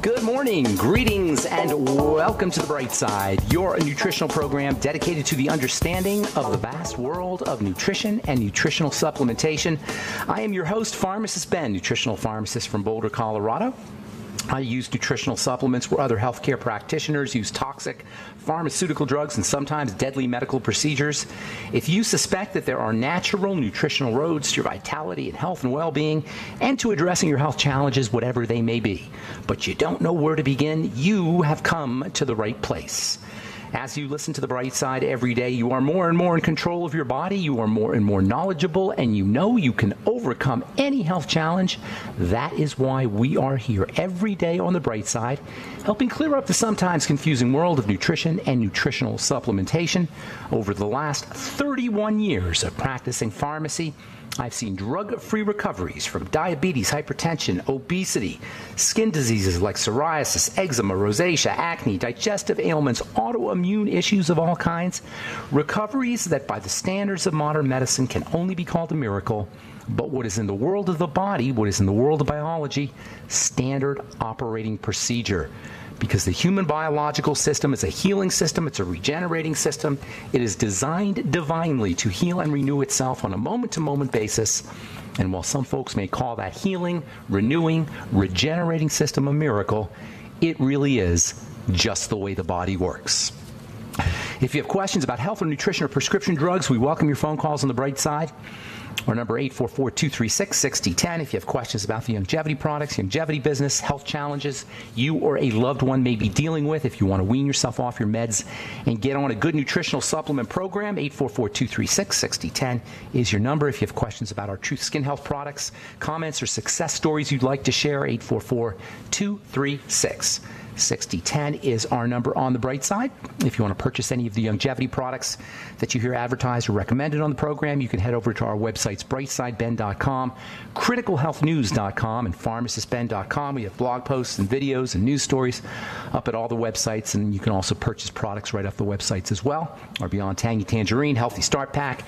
Good morning, greetings, and welcome to The Bright Side, your nutritional program dedicated to the understanding of the vast world of nutrition and nutritional supplementation. I am your host, Pharmacist Ben, nutritional pharmacist from Boulder, Colorado. I use nutritional supplements where other healthcare practitioners use toxic pharmaceutical drugs and sometimes deadly medical procedures. If you suspect that there are natural nutritional roads to your vitality and health and well-being and to addressing your health challenges, whatever they may be, but you don't know where to begin, you have come to the right place. As you listen to The Bright Side every day, you are more and more in control of your body, you are more and more knowledgeable, and you know you can overcome any health challenge. That is why we are here every day on The Bright Side, helping clear up the sometimes confusing world of nutrition and nutritional supplementation. Over the last 31 years of practicing pharmacy, I've seen drug-free recoveries from diabetes, hypertension, obesity, skin diseases like psoriasis, eczema, rosacea, acne, digestive ailments, autoimmune issues of all kinds. Recoveries that by the standards of modern medicine can only be called a miracle. But what is in the world of the body, what is in the world of biology, standard operating procedure. Because the human biological system is a healing system, it's a regenerating system. It is designed divinely to heal and renew itself on a moment-to-moment basis. And while some folks may call that healing, renewing, regenerating system a miracle, it really is just the way the body works. If you have questions about health or nutrition or prescription drugs, we welcome your phone calls on The Bright Side. Our number 844-236-6010. If you have questions about the longevity products, longevity business, health challenges you or a loved one may be dealing with, if you want to wean yourself off your meds and get on a good nutritional supplement program, 844-236-6010 is your number. If you have questions about our Truth Skin Health products, comments, or success stories you'd like to share, 844-236-6010 is our number on The Bright Side. If you want to purchase any of the longevity products that you hear advertised or recommended on the program, you can head over to our websites, brightsideben.com, criticalhealthnews.com, and pharmacistben.com. We have blog posts and videos and news stories up at all the websites, and you can also purchase products right off the websites as well. Our Beyond Tangy Tangerine Healthy Start Pack,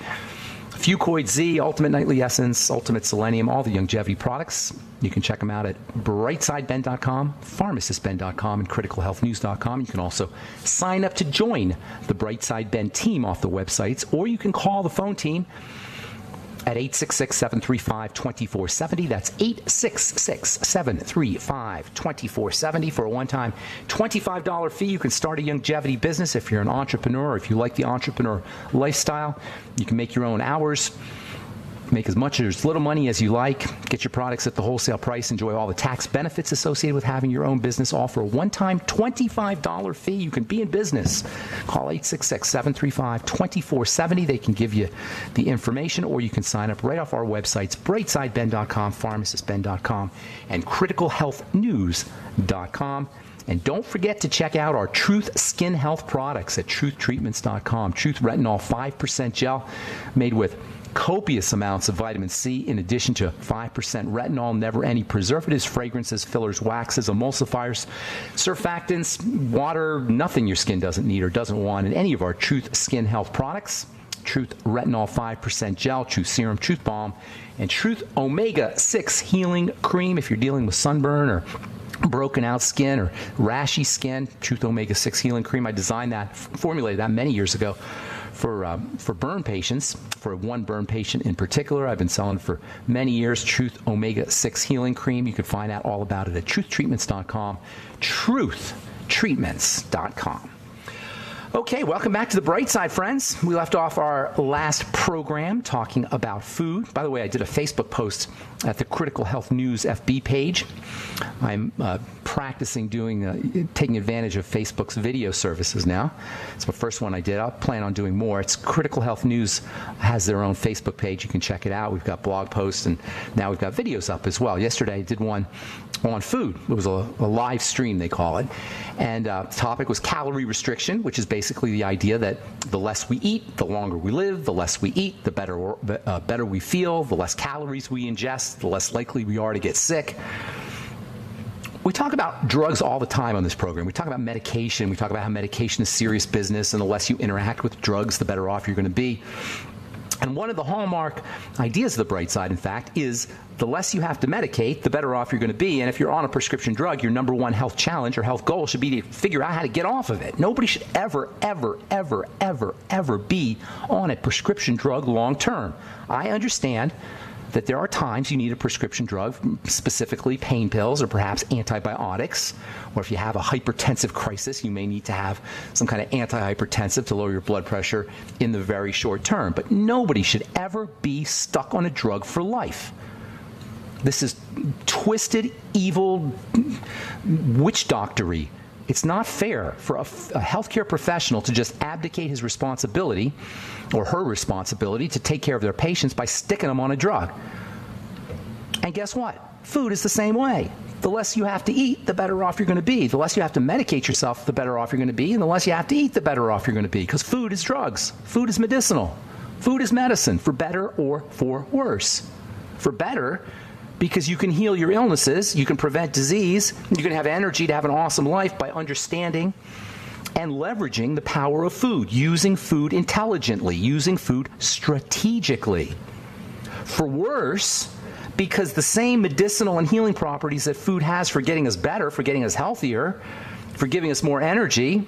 Fucoid Z, Ultimate Nightly Essence, Ultimate Selenium, all the longevity products. You can check them out at brightsideben.com, pharmacistben.com, and criticalhealthnews.com. You can also sign up to join the Brightside Ben team off the websites, or you can call the phone team at 866-735-2470. That's 866-735-2470 for a one-time $25 fee. You can start a longevity business if you're an entrepreneur, or if you like the entrepreneur lifestyle. You can make your own hours, make as much or as little money as you like, get your products at the wholesale price, enjoy all the tax benefits associated with having your own business, all for a one-time $25 fee. You can be in business. Call 866-735-2470. They can give you the information, or you can sign up right off our websites, brightsideben.com, pharmacistben.com, and criticalhealthnews.com. And don't forget to check out our Truth Skin Health products at truthtreatments.com. Truth Retinol 5% gel made with copious amounts of vitamin C, in addition to 5% retinol, never any preservatives, fragrances, fillers, waxes, emulsifiers, surfactants, water, nothing your skin doesn't need or doesn't want in any of our Truth Skin Health products. Truth Retinol 5% gel, Truth Serum, Truth Balm, and Truth Omega-6 Healing Cream. If you're dealing with sunburn or broken out skin or rashy skin, Truth Omega-6 Healing Cream. I designed that, formulated that many years ago for burn patients, for one burn patient in particular. I've been selling for many years, Truth Omega-6 Healing Cream. You can find out all about it at truthtreatments.com, truthtreatments.com. Okay, welcome back to The Bright Side, friends. We left off our last program talking about food. By the way, I did a Facebook post at the Critical Health News FB page. I'm practicing taking advantage of Facebook's video services now. It's the first one I did. I'll plan on doing more. It's Critical Health News has their own Facebook page. You can check it out. We've got blog posts, and now we've got videos up as well. Yesterday I did one on food. It was a live stream, they call it. And the topic was calorie restriction, which is basically the idea that the less we eat, the longer we live. The less we eat, the better we feel. The less calories we ingest, the less likely we are to get sick. We talk about drugs all the time on this program. We talk about medication. We talk about how medication is serious business, and the less you interact with drugs, the better off you're going to be. And one of the hallmark ideas of the bright side, in fact, is the less you have to medicate, the better off you're going to be. And if you're on a prescription drug, your number one health challenge or health goal should be to figure out how to get off of it. Nobody should ever be on a prescription drug long term. I understand that there are times you need a prescription drug, specifically pain pills or perhaps antibiotics, or if you have a hypertensive crisis, you may need to have some kind of antihypertensive to lower your blood pressure in the very short term. But nobody should ever be stuck on a drug for life. This is twisted, evil, witch doctory. It's not fair for a healthcare professional to just abdicate his responsibility or her responsibility to take care of their patients by sticking them on a drug. And guess what? Food is the same way. The less you have to eat, the better off you're going to be. The less you have to medicate yourself, the better off you're going to be. And the less you have to eat, the better off you're going to be. Because food is drugs. Food is medicinal. Food is medicine, for better or for worse. For better, because you can heal your illnesses, you can prevent disease, you can have energy to have an awesome life by understanding and leveraging the power of food, using food intelligently, using food strategically. For worse, because the same medicinal and healing properties that food has for getting us better, for getting us healthier, for giving us more energy,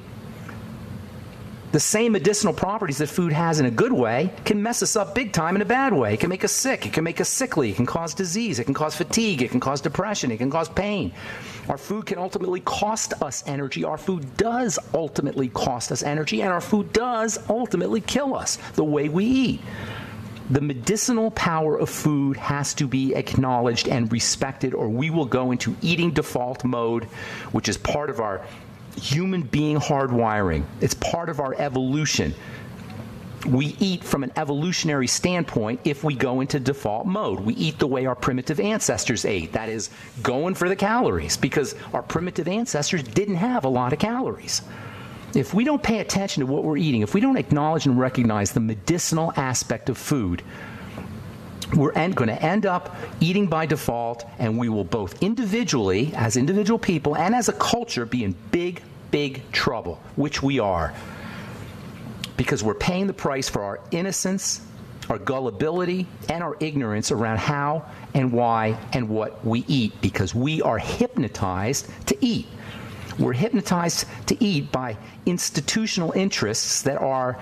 the same medicinal properties that food has in a good way can mess us up big time in a bad way. It can make us sick. It can make us sickly. It can cause disease. It can cause fatigue. It can cause depression. It can cause pain. Our food can ultimately cost us energy. Our food does ultimately cost us energy, and our food does ultimately kill us the way we eat. The medicinal power of food has to be acknowledged and respected, or we will go into eating default mode, which is part of our human being hardwiring. It's part of our evolution. We eat from an evolutionary standpoint if we go into default mode. We eat the way our primitive ancestors ate. That is, going for the calories, because our primitive ancestors didn't have a lot of calories. If we don't pay attention to what we're eating, if we don't acknowledge and recognize the medicinal aspect of food, we're going to end up eating by default, and we will both individually, as individual people, and as a culture, be in big, big trouble, which we are. Because we're paying the price for our innocence, our gullibility, and our ignorance around how and why and what we eat, because we are hypnotized to eat. We're hypnotized to eat by institutional interests that are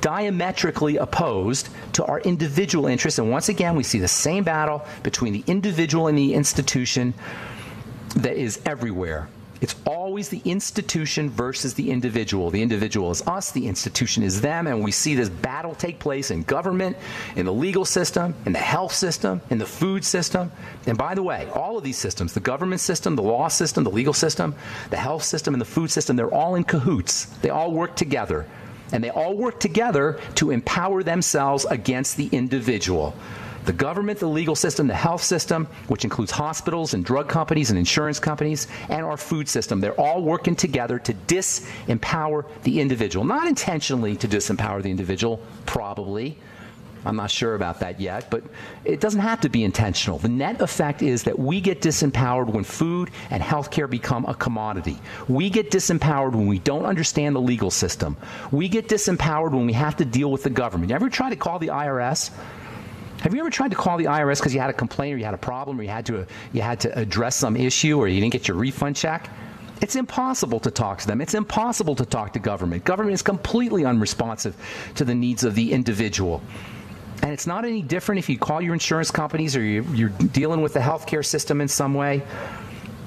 diametrically opposed to our individual interests. And once again, we see the same battle between the individual and the institution that is everywhere. It's always the institution versus the individual. The individual is us, the institution is them, and we see this battle take place in government, in the legal system, in the health system, in the food system. And by the way, all of these systems, the government system, the law system, the legal system, the health system, and the food system, they're all in cahoots. They all work together. And they all work together to empower themselves against the individual. The government, the legal system, the health system, which includes hospitals and drug companies and insurance companies, and our food system, they're all working together to disempower the individual. Not intentionally to disempower the individual, probably. I'm not sure about that yet, but it doesn't have to be intentional. The net effect is that we get disempowered when food and healthcare become a commodity. We get disempowered when we don't understand the legal system. We get disempowered when we have to deal with the government. You ever try to call the IRS? Have you ever tried to call the IRS because you had a complaint or you had a problem or you had to address some issue or you didn't get your refund check? It's impossible to talk to them. It's impossible to talk to government. Government is completely unresponsive to the needs of the individual. And it's not any different if you call your insurance companies or you're dealing with the healthcare system in some way.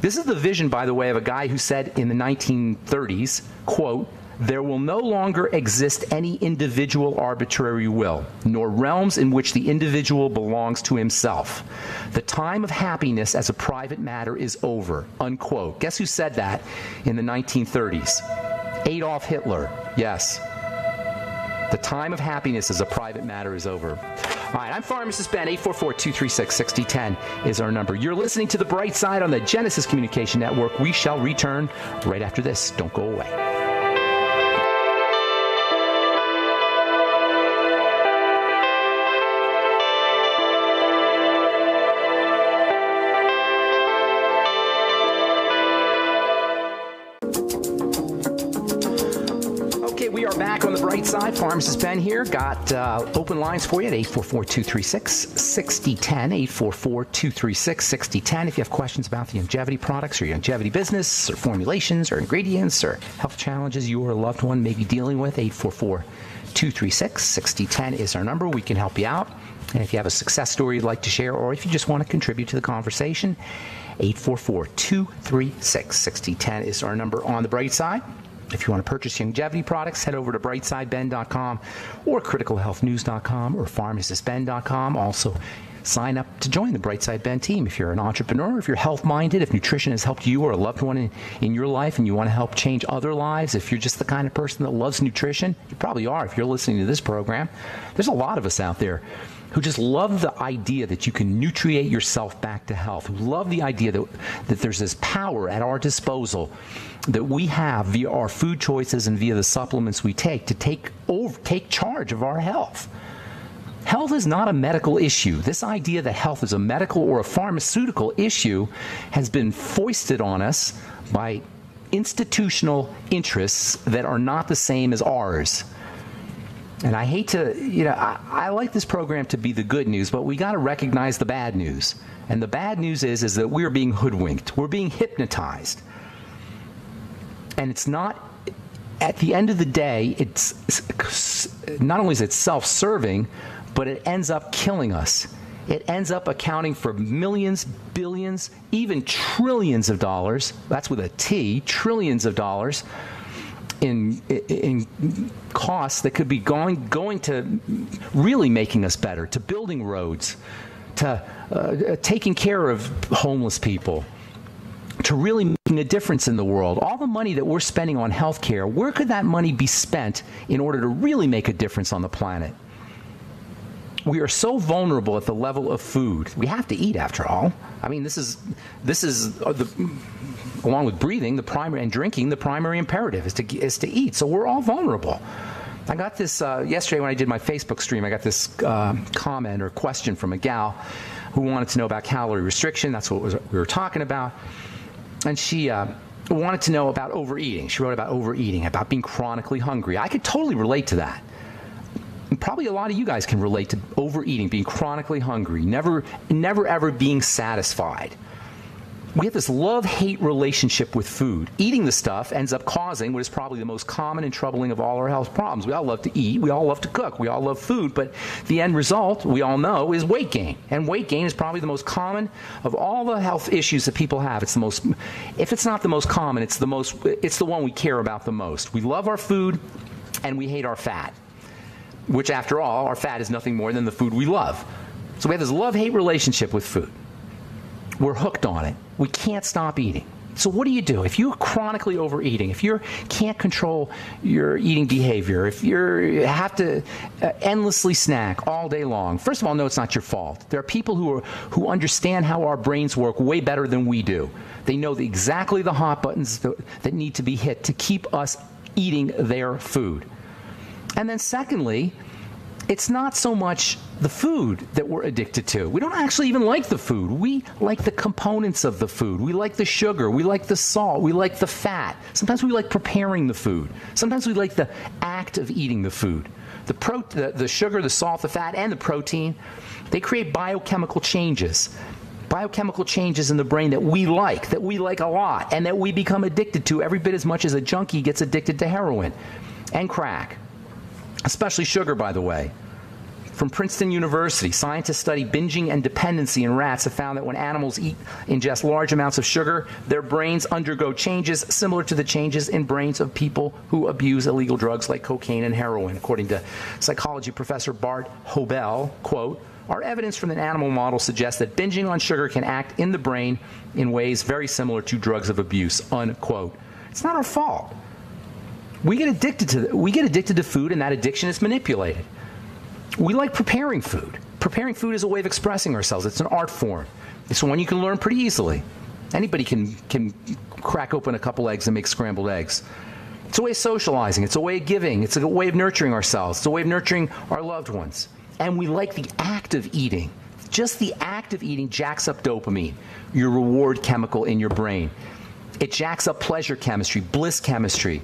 This is the vision, by the way, of a guy who said in the 1930s, quote, "There will no longer exist any individual arbitrary will, nor realms in which the individual belongs to himself. The time of happiness as a private matter is over," unquote. Guess who said that in the 1930s? Adolf Hitler. Yes. The time of happiness as a private matter is over. All right, I'm Pharmacist Ben. 844-236-6010 is our number. You're listening to The Bright Side on the Genesis Communication Network. We shall return right after this. Don't go away. We are back on the bright side. Pharmacist Ben here. Got open lines for you at 844-236-6010, 844-236-6010. If you have questions about the longevity products or your longevity business or formulations or ingredients or health challenges you or a loved one may be dealing with, 844-236-6010 is our number. We can help you out. And if you have a success story you'd like to share, or if you just want to contribute to the conversation, 844-236-6010 is our number on the bright side. If you want to purchase longevity products, head over to brightsideben.com or criticalhealthnews.com or pharmacistben.com. Also, sign up to join the Brightside Ben team. If you're an entrepreneur, if you're health-minded, if nutrition has helped you or a loved one in your life and you want to help change other lives, if you're just the kind of person that loves nutrition, you probably are if you're listening to this program. There's a lot of us out there who just love the idea that you can nutriate yourself back to health, who love the idea that there's this power at our disposal that we have via our food choices and via the supplements we take to take charge of our health. Health is not a medical issue. This idea that health is a medical or a pharmaceutical issue has been foisted on us by institutional interests that are not the same as ours. And I hate to, I like this program to be the good news, but we got to recognize the bad news. And the bad news is that we're being hoodwinked. We're being hypnotized. And it's not, at the end of the day, it's not only is it self-serving, but it ends up killing us. It ends up accounting for millions, billions, even trillions of dollars. That's with a T, trillions of dollars in costs that could be going to really making us better, to building roads, to taking care of homeless people, to really making a difference in the world. All the money that we're spending on healthcare, where could that money be spent in order to really make a difference on the planet? We are so vulnerable at the level of food. We have to eat, after all. I mean, this is along with breathing, and drinking, the primary imperative is to eat. So we're all vulnerable. I got this yesterday when I did my Facebook stream. I got this comment or question from a gal who wanted to know about calorie restriction. That's what we were talking about. And she wanted to know about overeating. She wrote about overeating, about being chronically hungry. I could totally relate to that. And probably a lot of you guys can relate to overeating, being chronically hungry, never ever being satisfied. We have this love-hate relationship with food. Eating the stuff ends up causing what is probably the most common and troubling of all our health problems. We all love to eat. We all love to cook. We all love food. But the end result, we all know, is weight gain. And weight gain is probably the most common of all the health issues that people have. It's the most, if it's not the most common, it's the one we care about the most. We love our food and we hate our fat, which after all, our fat is nothing more than the food we love. So we have this love-hate relationship with food. We're hooked on it. We can't stop eating. So what do? If you're chronically overeating, if you can't control your eating behavior, if you have to endlessly snack all day long, first of all, no, it's not your fault. There are people who understand how our brains work way better than we do. They know exactly the hot buttons that need to be hit to keep us eating their food. And then secondly, it's not so much the food that we're addicted to. We don't actually even like the food. We like the components of the food. We like the sugar. We like the salt. We like the fat. Sometimes we like preparing the food. Sometimes we like the act of eating the food. The sugar, the salt, the fat, and the protein, they create biochemical changes. Biochemical changes in the brain that we like a lot, and that we become addicted to every bit as much as a junkie gets addicted to heroin and crack. Especially sugar, by the way. From Princeton University, scientists study binging and dependency in rats have found that when animals ingest large amounts of sugar, their brains undergo changes similar to the changes in brains of people who abuse illegal drugs like cocaine and heroin. According to psychology professor Bart Hobel, quote, "Our evidence from an animal model suggests that binging on sugar can act in the brain in ways very similar to drugs of abuse," unquote. It's not our fault. We get addicted to food, and that addiction is manipulated. We like preparing food. Preparing food is a way of expressing ourselves. It's an art form. It's one you can learn pretty easily. Anybody can crack open a couple eggs and make scrambled eggs. It's a way of socializing. It's a way of giving. It's a way of nurturing ourselves. It's a way of nurturing our loved ones. And we like the act of eating. Just the act of eating jacks up dopamine, your reward chemical in your brain. It jacks up pleasure chemistry, bliss chemistry.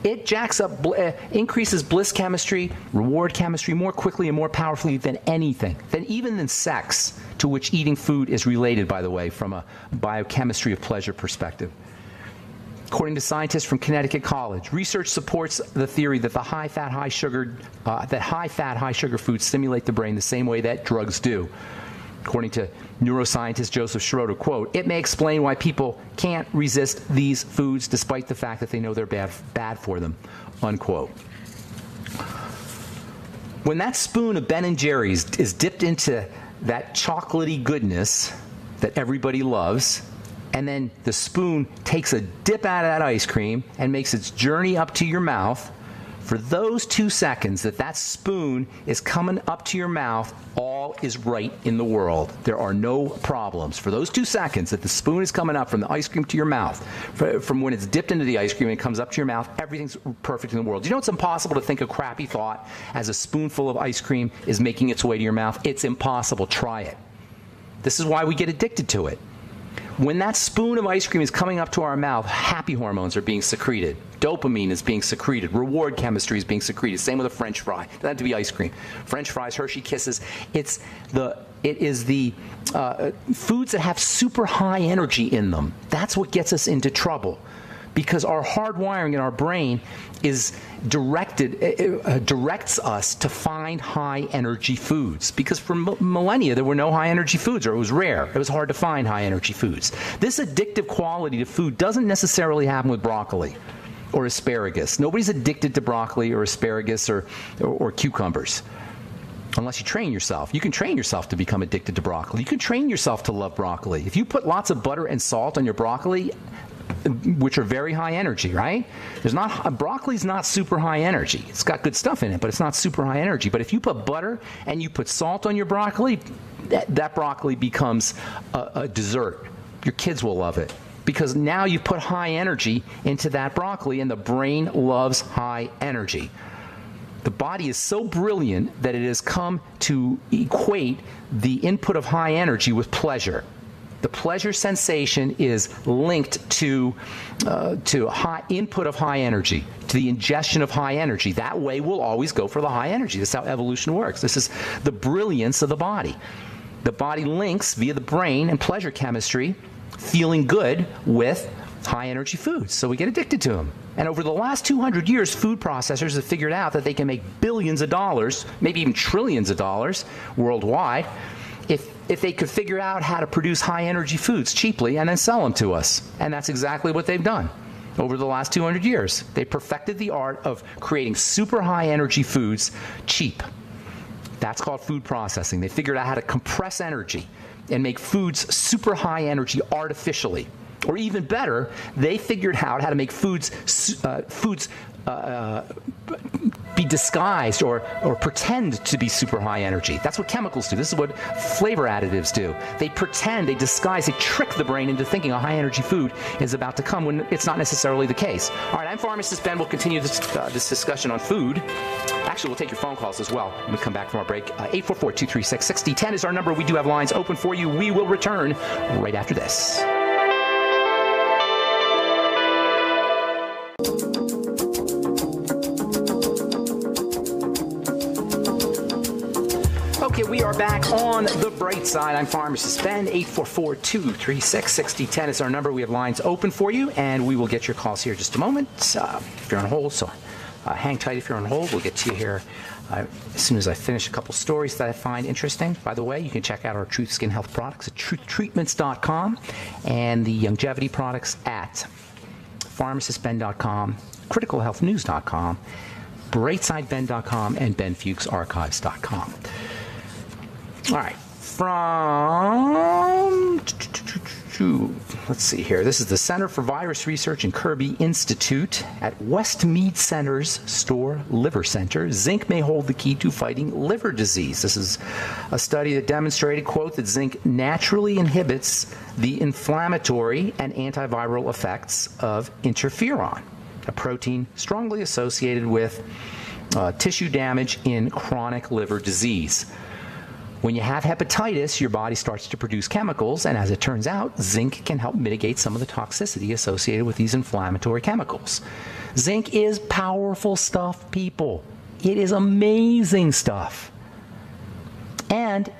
It jacks up, increases bliss chemistry, reward chemistry more quickly and more powerfully than anything, than sex, to which eating food is related, by the way, from a biochemistry of pleasure perspective. According to scientists from Connecticut College, research supports the theory that high-fat, high-sugar foods stimulate the brain the same way that drugs do. According to neuroscientist Joseph Schroeder, quote, "It may explain why people can't resist these foods despite the fact that they know they're bad for them," unquote. When that spoon of Ben & Jerry's is dipped into that chocolatey goodness that everybody loves, and then the spoon takes a dip out of that ice cream and makes its journey up to your mouth, for those 2 seconds that spoon is coming up to your mouth, all is right in the world. There are no problems. For those 2 seconds that the spoon is coming up from the ice cream to your mouth, from when it's dipped into the ice cream and it comes up to your mouth, everything's perfect in the world. You know it's impossible to think a crappy thought as a spoonful of ice cream is making its way to your mouth? It's impossible. Try it. This is why we get addicted to it. When that spoon of ice cream is coming up to our mouth, happy hormones are being secreted. Dopamine is being secreted. Reward chemistry is being secreted. Same with a French fry. It doesn't have to be ice cream. French fries, Hershey Kisses. It is the foods that have super high energy in them. That's what gets us into trouble, because our hardwiring in our brain is directs us to find high energy foods, because for millennia there were no high energy foods, or it was rare. It was hard to find high energy foods. This addictive quality to food doesn't necessarily happen with broccoli or asparagus. Nobody's addicted to broccoli or asparagus or cucumbers, unless you train yourself. You can train yourself to become addicted to broccoli. You can train yourself to love broccoli. If you put lots of butter and salt on your broccoli, which are very high energy, right? Broccoli's not super high energy. It's got good stuff in it, but it's not super high energy. But if you put butter and you put salt on your broccoli, that broccoli becomes a dessert. Your kids will love it, because now you've put high energy into that broccoli, and the brain loves high energy. The body is so brilliant that it has come to equate the input of high energy with pleasure. The pleasure sensation is linked to high input of high energy, to the ingestion of high energy. That way we'll always go for the high energy. This is how evolution works. This is the brilliance of the body. The body links via the brain and pleasure chemistry, feeling good, with high energy foods. So we get addicted to them. And over the last 200 years, food processors have figured out that they can make billions of dollars, maybe even trillions of dollars worldwide, if they could figure out how to produce high-energy foods cheaply and then sell them to us. And that's exactly what they've done over the last 200 years. They perfected the art of creating super high-energy foods cheap. That's called food processing. They figured out how to compress energy and make foods super high-energy artificially. Or even better, they figured out how to make foods be disguised or pretend to be super high energy. That's what chemicals do. This is what flavor additives do. They pretend, they disguise, they trick the brain into thinking a high energy food is about to come when it's not necessarily the case. All right, I'm Pharmacist Ben. We'll continue this discussion on food. Actually, we'll take your phone calls as well when we come back from our break. 844-236-6010 is our number. We do have lines open for you. We will return right after this. Okay, we are back on the bright side. I'm Pharmacist Ben. 844-236-6010 is our number. We have lines open for you, and we will get your calls here in just a moment. If you're on hold, so hang tight if you're on hold. We'll get to you here as soon as I finish a couple stories that I find interesting. By the way, you can check out our Truth Skin Health products at truthtreatments.com and the longevity products at pharmacistben.com, criticalhealthnews.com, brightsideben.com, and benfuchsarchives.com. All right, let's see here. This is the Center for Virus Research and Kirby Institute at Westmead Center's Store Liver Center. Zinc may hold the key to fighting liver disease. This is a study that demonstrated, quote, that zinc naturally inhibits the inflammatory and antiviral effects of interferon, a protein strongly associated with tissue damage in chronic liver disease. When you have hepatitis, your body starts to produce chemicals, and as it turns out, zinc can help mitigate some of the toxicity associated with these inflammatory chemicals. Zinc is powerful stuff, people. It is amazing stuff. And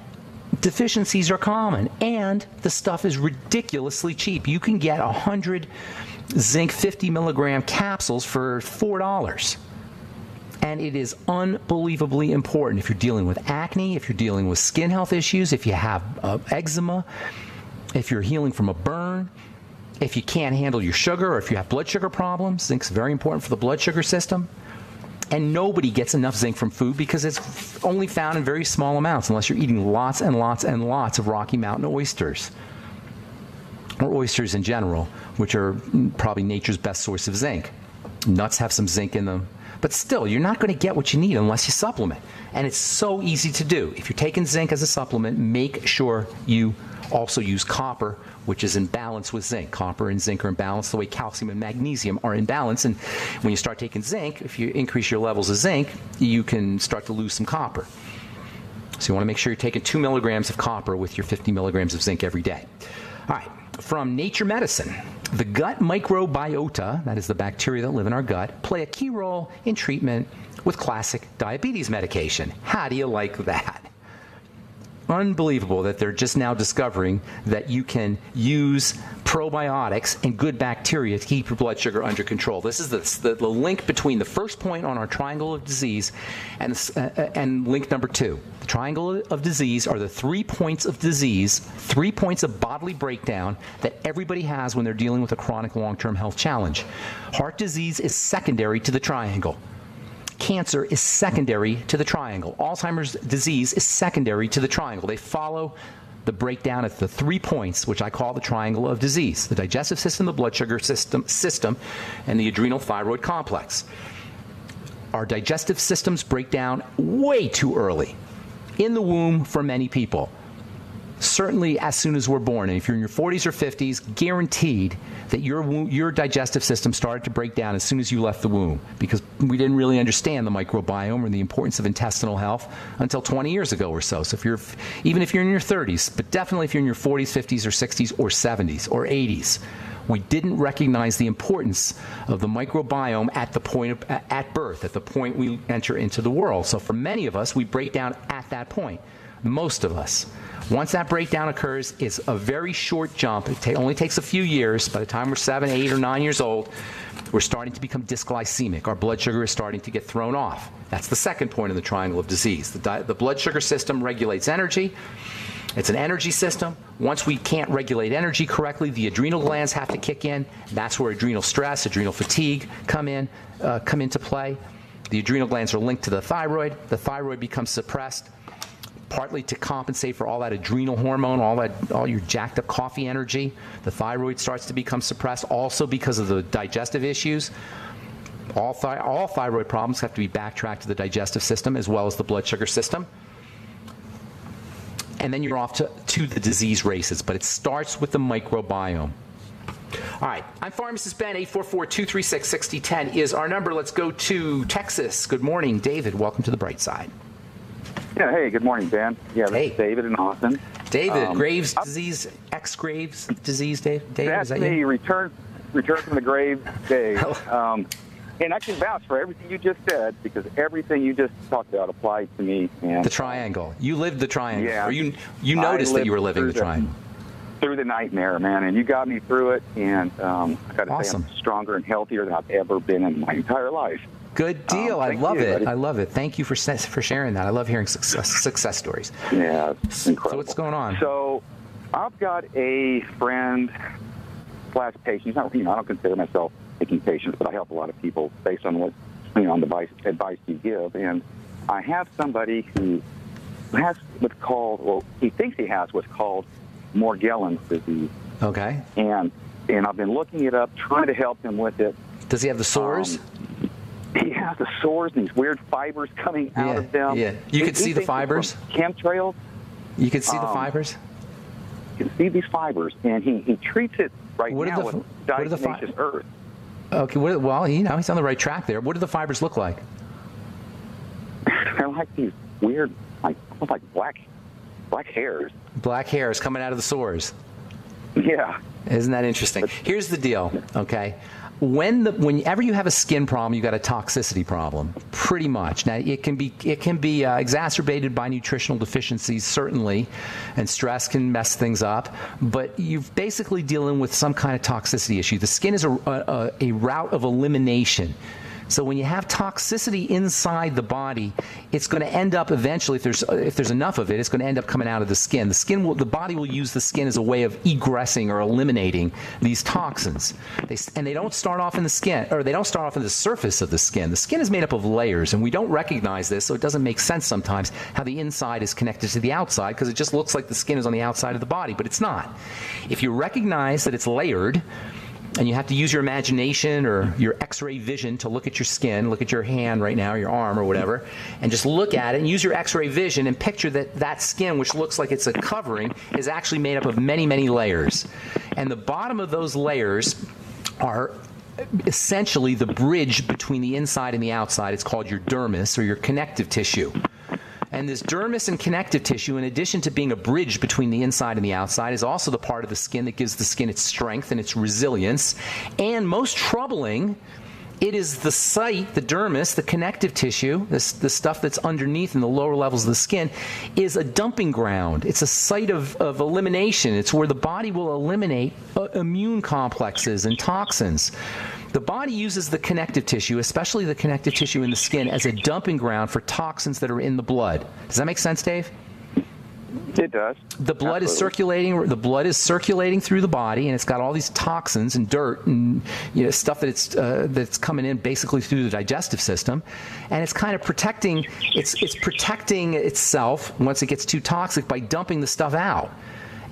deficiencies are common, and the stuff is ridiculously cheap. You can get 100 zinc 50 milligram capsules for $4. And it is unbelievably important if you're dealing with acne, if you're dealing with skin health issues, if you have eczema, if you're healing from a burn, if you can't handle your sugar, or if you have blood sugar problems. Zinc's very important for the blood sugar system. And nobody gets enough zinc from food because it's only found in very small amounts unless you're eating lots and lots and lots of Rocky Mountain oysters, or oysters in general, which are probably nature's best source of zinc. Nuts have some zinc in them. But still, you're not going to get what you need unless you supplement. And it's so easy to do. If you're taking zinc as a supplement, make sure you also use copper, which is in balance with zinc. Copper and zinc are in balance the way calcium and magnesium are in balance. And when you start taking zinc, if you increase your levels of zinc, you can start to lose some copper. So you want to make sure you're taking 2 milligrams of copper with your 50 milligrams of zinc every day. All right. From Nature Medicine, the gut microbiota, that is the bacteria that live in our gut, play a key role in treatment with classic diabetes medication. How do you like that? Unbelievable that they're just now discovering that you can use probiotics and good bacteria to keep your blood sugar under control. This is the link between the first point on our triangle of disease and link number 2. The triangle of disease are the 3 points of disease, 3 points of bodily breakdown that everybody has when they're dealing with a chronic long-term health challenge. Heart disease is secondary to the triangle. Cancer is secondary to the triangle. Alzheimer's disease is secondary to the triangle. They follow the breakdown at the 3 points, which I call the triangle of disease: the digestive system, the blood sugar system, and the adrenal thyroid complex. Our digestive systems break down way too early, in the womb for many people. Certainly as soon as we're born. And if you're in your 40s or 50s, guaranteed that your digestive system started to break down as soon as you left the womb, because we didn't really understand the microbiome or the importance of intestinal health until 20 years ago or so. So even if you're in your 30s, but definitely if you're in your 40s, 50s, or 60s, or 70s, or 80s, we didn't recognize the importance of the microbiome at the point at birth, at the point we enter into the world. So for many of us, we break down at that point. Most of us. Once that breakdown occurs, it's a very short jump. It only takes a few years. By the time we're 7, 8, or 9 years old, we're starting to become dysglycemic. Our blood sugar is starting to get thrown off. That's the second point in the triangle of disease. The blood sugar system regulates energy. It's an energy system. Once we can't regulate energy correctly, the adrenal glands have to kick in. That's where adrenal stress, adrenal fatigue come into play. The adrenal glands are linked to the thyroid. The thyroid becomes suppressed, partly to compensate for all that adrenal hormone, all your jacked up coffee energy. The thyroid starts to become suppressed, also because of the digestive issues. All thyroid problems have to be backtracked to the digestive system as well as the blood sugar system. And then you're off to the disease races, but it starts with the microbiome. All right, I'm Pharmacist Ben. 844-236-6010 is our number. Let's go to Texas. Good morning, David. Welcome to the bright side. Yeah, hey, good morning, Ben. Yeah, this is David in Austin. David, Graves' disease, ex-Graves' disease, David, that's is that me, you? return from the grave, Dave. And I can vouch for everything you just said, because everything you just talked about applies to me. And the triangle. You lived the triangle. Yeah. Or you noticed that you were living the triangle. Through the nightmare, man, and you got me through it, and I got to say I'm stronger and healthier than I've ever been in my entire life. Good deal. I love it. Buddy. I love it. Thank you for sharing that. I love hearing success stories. Yeah, it's incredible. So what's going on? So I've got a friend / patient. He's not, I don't consider myself taking patients, but I help a lot of people based on what, on the advice you give. And I have somebody who has what's called, well, he thinks he has what's called Morgellons disease. Okay. And I've been looking it up, trying to help him with it. Does he have the sores? He has the sores and these weird fibers coming out of them. Yeah, you can see the fibers? Chemtrails. You can see the fibers? You can see these fibers, and he treats it now with diatomaceous earth. Okay, well, he's on the right track there. What do the fibers look like? They're like these weird, almost like black black hairs. Black hairs coming out of the sores. Yeah. Isn't that interesting? Here's the deal, okay? Whenever you have a skin problem, you got a toxicity problem, pretty much. Now, it can be exacerbated by nutritional deficiencies, certainly, and stress can mess things up. But you're basically dealing with some kind of toxicity issue. The skin is a route of elimination. So when you have toxicity inside the body, it's going to end up eventually, if there's enough of it, it's going to end up coming out of the skin. The body will use the skin as a way of egressing or eliminating these toxins. And they don't start off in the skin, or they don't start off in the surface of the skin. The skin is made up of layers, and we don't recognize this, so it doesn't make sense sometimes how the inside is connected to the outside, because it just looks like the skin is on the outside of the body, but it's not. If you recognize that it's layered, and you have to use your imagination or your X-ray vision to look at your skin, look at your hand right now, your arm or whatever, and just look at it and use your X-ray vision and picture that skin, which looks like it's a covering, is actually made up of many, many layers. And the bottom of those layers are essentially the bridge between the inside and the outside. It's called your dermis, or your connective tissue. And this dermis and connective tissue, in addition to being a bridge between the inside and the outside, is also the part of the skin that gives the skin its strength and its resilience. And most troubling, it is the site, the dermis, the connective tissue, the stuff that's underneath in the lower levels of the skin, is a dumping ground. It's a site of elimination. It's where the body will eliminate immune complexes and toxins. The body uses the connective tissue, especially the connective tissue in the skin, as a dumping ground for toxins that are in the blood. Does that make sense, Dave? It does. The blood is circulating. The blood is circulating through the body, and it's got all these toxins and dirt and stuff that's coming in basically through the digestive system, and it's kind of protecting. It's protecting itself once it gets too toxic by dumping the stuff out.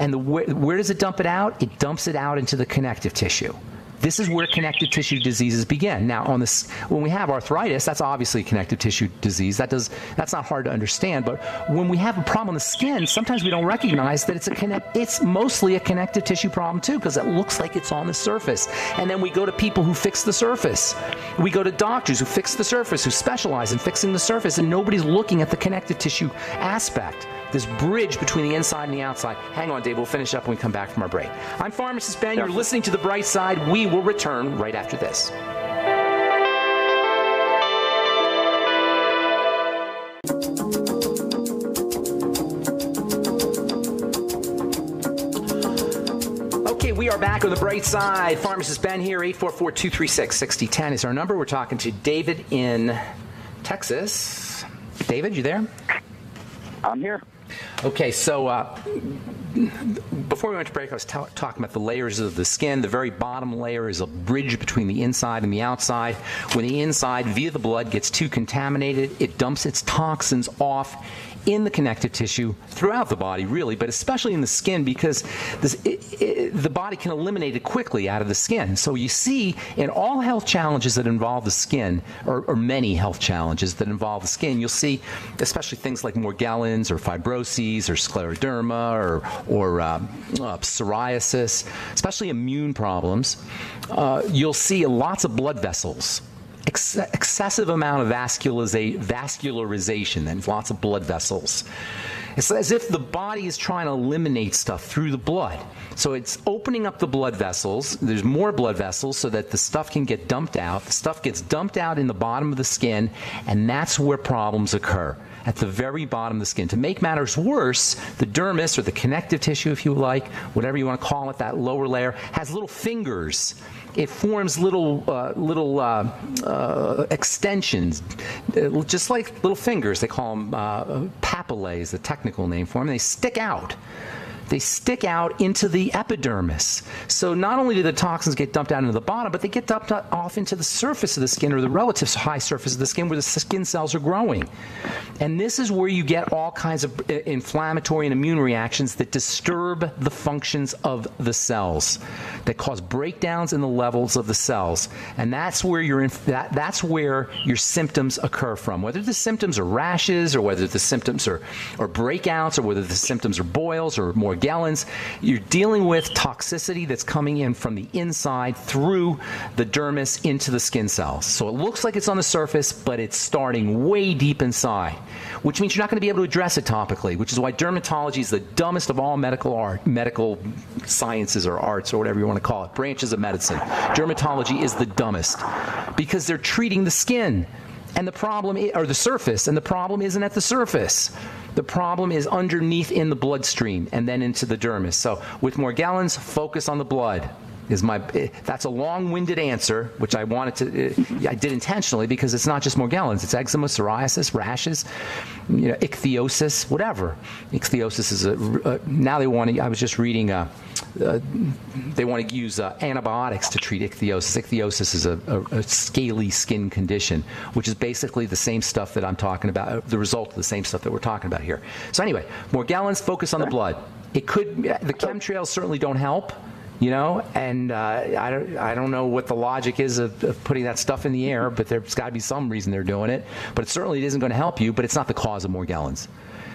And where does it dump it out? It dumps it out into the connective tissue. This is where connective tissue diseases begin. Now, when we have arthritis, that's obviously a connective tissue disease. That's not hard to understand. But when we have a problem on the skin, sometimes we don't recognize that it's mostly a connective tissue problem too, because it looks like it's on the surface. And then we go to people who fix the surface. We go to doctors who fix the surface, who specialize in fixing the surface, and nobody's looking at the connective tissue aspect. This bridge between the inside and the outside. Hang on, Dave. We'll finish up when we come back from our break. I'm Pharmacist Ben. You're listening to The Bright Side. We will return right after this. Okay, we are back on The Bright Side. Pharmacist Ben here. 844-236-6010 is our number. We're talking to David in Texas. David, you there? I'm here. Okay, so before we went to break, I was talking about the layers of the skin. The very bottom layer is a bridge between the inside and the outside. When the inside, via the blood, gets too contaminated, it dumps its toxins off in the connective tissue throughout the body, really, but especially in the skin, because the body can eliminate it quickly out of the skin. So you see, in all health challenges that involve the skin, or many health challenges that involve the skin, you'll see, especially things like Morgellons or fibroses or scleroderma or psoriasis, especially immune problems, you'll see lots of blood vessels. Excessive amount of vascularization and lots of blood vessels. It's as if the body is trying to eliminate stuff through the blood. So it's opening up the blood vessels. There's more blood vessels so that the stuff can get dumped out. The stuff gets dumped out in the bottom of the skin, and that's where problems occur, at the very bottom of the skin. To make matters worse, the dermis, or the connective tissue, if you like, whatever you want to call it, that lower layer, has little fingers. It forms little extensions, just like little fingers. They call them papillae is the technical name for them. They stick out. They stick out into the epidermis. So not only do the toxins get dumped out into the bottom, but they get dumped off into the surface of the skin, or the relative high surface of the skin where the skin cells are growing. And this is where you get all kinds of inflammatory and immune reactions that disturb the functions of the cells, that cause breakdowns in the levels of the cells. And that's where that's where your symptoms occur from. Whether the symptoms are rashes, or whether the symptoms are breakouts, or whether the symptoms are boils or more Morgellons, you're dealing with toxicity that's coming in from the inside through the dermis into the skin cells. So it looks like it's on the surface, but it's starting way deep inside, which means you're not going to be able to address it topically, which is why dermatology is the dumbest of all medical sciences or arts or whatever you want to call it, branches of medicine. Dermatology is the dumbest because they're treating the skin and the problem or the surface, and the problem isn't at the surface. The problem is underneath in the bloodstream and then into the dermis. So with Morgellons, focus on the blood. That's a long-winded answer, which I wanted to. I did intentionally because it's not just Morgellons. It's eczema, psoriasis, rashes, ichthyosis, whatever. Ichthyosis is now they want to. I was just reading. They want to use antibiotics to treat ichthyosis. Ichthyosis is a scaly skin condition, which is basically the same stuff that I'm talking about. The result of the same stuff that we're talking about here. So anyway, Morgellons, focus on the blood. It could. The chemtrails certainly don't help. And I don't know what the logic is of putting that stuff in the air, but there's got to be some reason they're doing it. But it certainly isn't going to help you, but it's not the cause of Morgellons.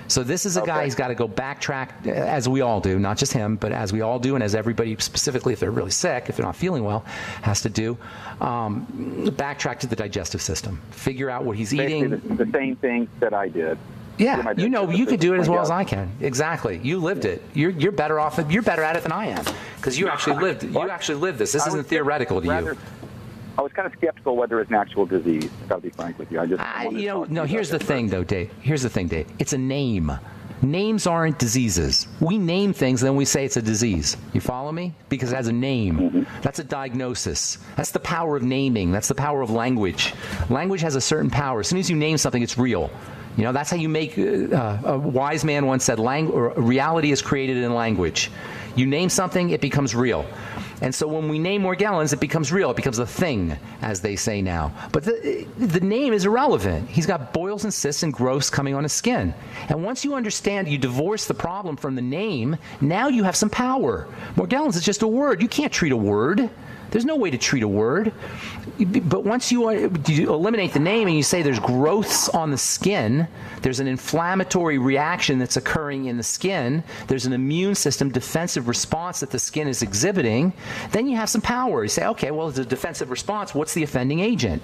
So this is a guy who's got to go backtrack, as we all do, not just him, but as we all do, and as everybody, specifically if they're really sick, if they're not feeling well, has to do, backtrack to the digestive system. Figure out what he's eating. The same thing that I did. Yeah, you could do it as well as I can. Exactly. You lived it. You're better off. You're better at it than I am because you actually lived. You actually lived this. This isn't theoretical to you. I was kind of skeptical whether it's an actual disease. I'll be frank with you. Here's the thing, though, Dave. Here's the thing, Dave. It's a name. Names aren't diseases. We name things and then we say it's a disease. You follow me? Because it has a name. Mm-hmm. That's a diagnosis. That's the power of naming. That's the power of language. Language has a certain power. As soon as you name something, it's real. That's how you make. A wise man once said, reality is created in language. You name something, it becomes real. And so when we name Morgellons, it becomes real. It becomes a thing, as they say now. But the name is irrelevant. He's got boils and cysts and growths coming on his skin. And once you understand, you divorce the problem from the name, now you have some power. Morgellons is just a word. You can't treat a word. There's no way to treat a word. But once you eliminate the name and you say there's growths on the skin, there's an inflammatory reaction that's occurring in the skin, there's an immune system defensive response that the skin is exhibiting, then you have some power. You say, okay, well, it's a defensive response. What's the offending agent?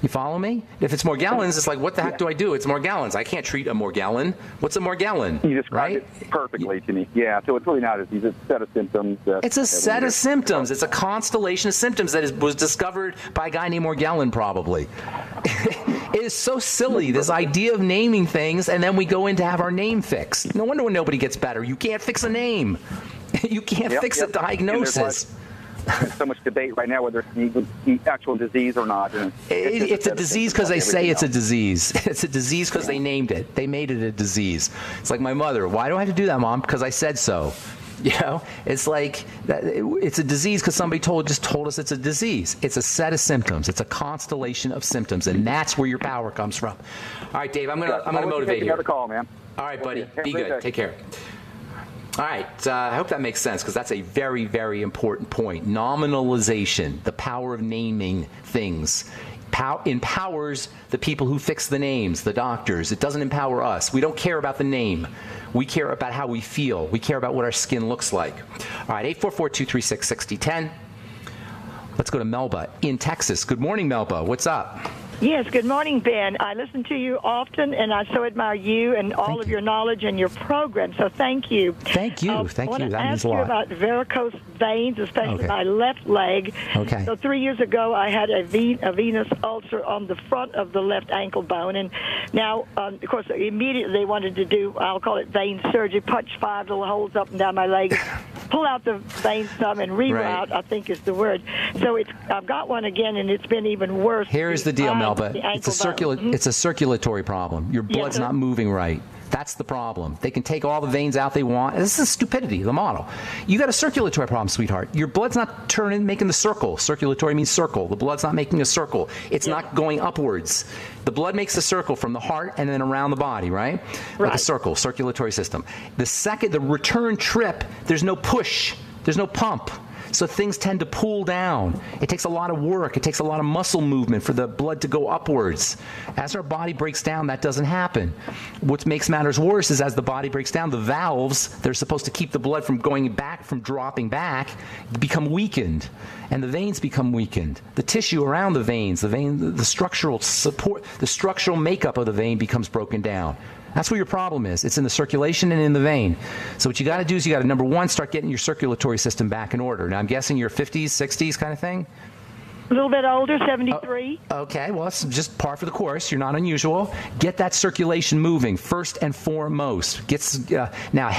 You follow me? If it's Morgellons, it's like, what the heck do I do? It's Morgellons. I can't treat a Morgellon. What's a Morgellon? You described it perfectly to me. Yeah, so it's really not a disease. It's a set of symptoms. It's a set of symptoms. It's a constellation of symptoms that was discovered by a guy named Morgellon, probably. It is so silly, this idea of naming things, and then we go in to have our name fixed. No wonder when nobody gets better. You can't fix a name. You can't fix a diagnosis. There's so much debate right now whether it's an actual disease or not. It's a disease because they say it's a disease. It's a disease because they named it. They made it a disease. It's like my mother. Why do I have to do that, Mom? Because I said so. It's like it's a disease because somebody just told us it's a disease. It's a set of symptoms. It's a constellation of symptoms, and that's where your power comes from. All right, Dave. I'm gonna motivate you. Another call, man. All right, buddy. Be good. Take care. All right, I hope that makes sense because that's a very, very important point. Nominalization, the power of naming things, empowers the people who fix the names, the doctors. It doesn't empower us. We don't care about the name. We care about how we feel. We care about what our skin looks like. All right, 844-236-6010. Let's go to Melba in Texas. Good morning, Melba. What's up? Yes, good morning, Ben. I listen to you often, and I so admire you and all of your knowledge and your program, so thank you. Thank you. Thank you. That means a lot. I want to ask you about varicose veins, especially my left leg. Okay. So 3 years ago, I had a venous ulcer on the front of the left ankle bone, and now, of course, immediately they wanted to do, I'll call it vein surgery, punch 5 little holes up and down my leg, pull out the vein some and reroute, I think is the word. So I've got one again, and it's been even worse. Here's the deal, Melba. It's a circulatory problem. Your blood's not moving right. That's the problem. They can take all the veins out they want. This is stupidity, the model. You got a circulatory problem, sweetheart. Your blood's not making the circle. Circulatory means circle. The blood's not making a circle. It's not going upwards. The blood makes a circle from the heart and then around the body, right? Like a circle, circulatory system. The return trip, there's no push. There's no pump. So things tend to pool down. It takes a lot of work. It takes a lot of muscle movement for the blood to go upwards. As our body breaks down, that doesn't happen. What makes matters worse is as the body breaks down, the valves, they're supposed to keep the blood from going back, from dropping back, become weakened. And the veins become weakened. The tissue around the veins, the structural support, the structural makeup of the vein becomes broken down. That's where your problem is. It's in the circulation and in the vein. So what you got to do is you got to, number one, start getting your circulatory system back in order. Now, I'm guessing you're 50s, 60s kind of thing? A little bit older, 73. Okay, well, that's just par for the course. You're not unusual. Get that circulation moving first and foremost. Now,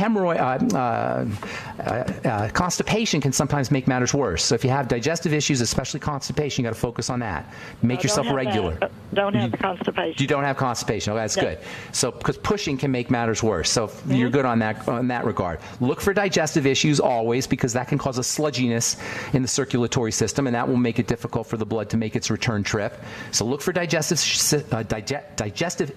constipation can sometimes make matters worse. So if you have digestive issues, especially constipation, you got to focus on that. Make yourself regular. Don't have the constipation. You don't have constipation. Oh, that's good. So because pushing can make matters worse. So you're good on that regard. Look for digestive issues always, because that can cause a sludginess in the circulatory system, and that will make it difficult for the blood to make its return trip. So look for digestive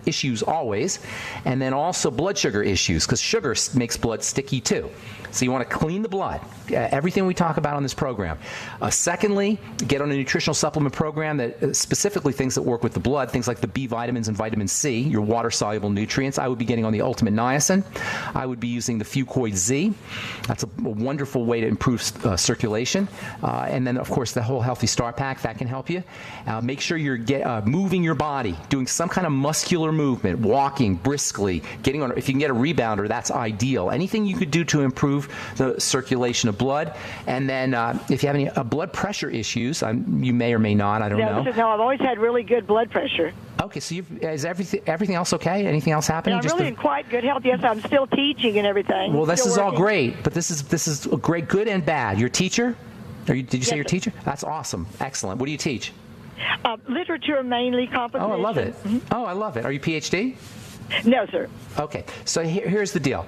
issues always, and then also blood sugar issues, because sugar makes blood sticky too. So you want to clean the blood. Everything we talk about on this program. Secondly, get on a nutritional supplement program that specifically things that work with the blood, things like the B vitamins and vitamin C, your water-soluble nutrients. I would be getting on the Ultimate Niacin. I would be using the Fucoid Z. That's a wonderful way to improve circulation. And then, of course, the whole Healthy Start Pack, that can help you. Make sure you're moving your body, doing some kind of muscular movement, walking briskly, getting on. If you can get a rebounder, that's ideal. Anything you could do to improve the circulation of blood. And then if you have any blood pressure issues, you may or may not, I don't know. No, I've always had really good blood pressure. Okay, so is everything else okay? Anything else happening? I'm really in quite good health. Yes, I'm still teaching and everything. Well, this is all great, but this is great, good and bad. You're a teacher? Did you say you're a teacher? That's awesome. Excellent. What do you teach? Literature, mainly, composition. Oh, I love it. Mm-hmm. Oh, I love it. Are you PhD? No, sir. Okay, so here's the deal.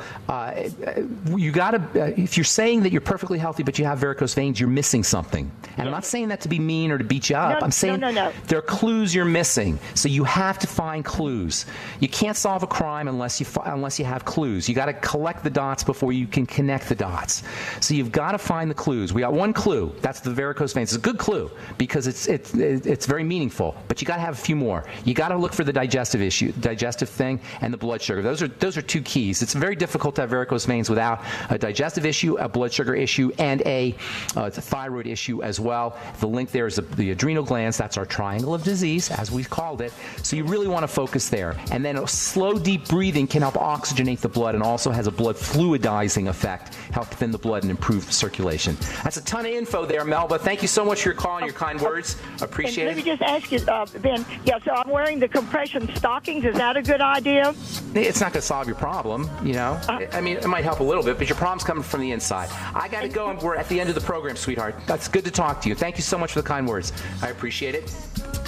You gotta, if you're saying that you're perfectly healthy but you have varicose veins, you're missing something. And I'm not saying that to be mean or to beat you up. I'm saying there are clues you're missing. So you have to find clues. You can't solve a crime unless you have clues. You got to collect the dots before you can connect the dots. So you've got to find the clues. We got one clue. That's the varicose veins. It's a good clue because it's very meaningful. But you got to have a few more. You got to look for the digestive thing, and the blood sugar. Those are two keys. It's very difficult to have varicose veins without a digestive issue, a blood sugar issue, and a thyroid issue as well. The link there is the adrenal glands. That's our triangle of disease, as we called it. So you really want to focus there. And then a slow, deep breathing can help oxygenate the blood and also has a blood fluidizing effect, help thin the blood and improve circulation. That's a ton of info there, Melba. Thank you so much for your call and your kind words. Appreciate it. Let me just ask you, Ben. Yeah, so I'm wearing the compression stockings. Is that a good idea? It's not going to solve your problem, you know. I mean, it might help a little bit, but your problem's coming from the inside. I got to go, and we're at the end of the program, sweetheart. That's good to talk to you. Thank you so much for the kind words. I appreciate it.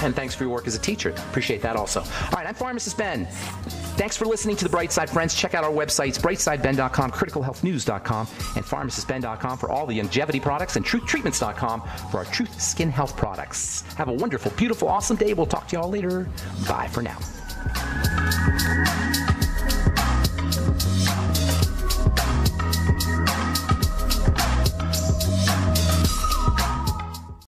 And thanks for your work as a teacher. Appreciate that also. All right, I'm Pharmacist Ben. Thanks for listening to The Bright Side, friends. Check out our websites, brightsideben.com, criticalhealthnews.com, and pharmacistben.com for all the longevity products, and truthtreatments.com for our Truth Skin Health products. Have a wonderful, beautiful, awesome day. We'll talk to you all later. Bye for now.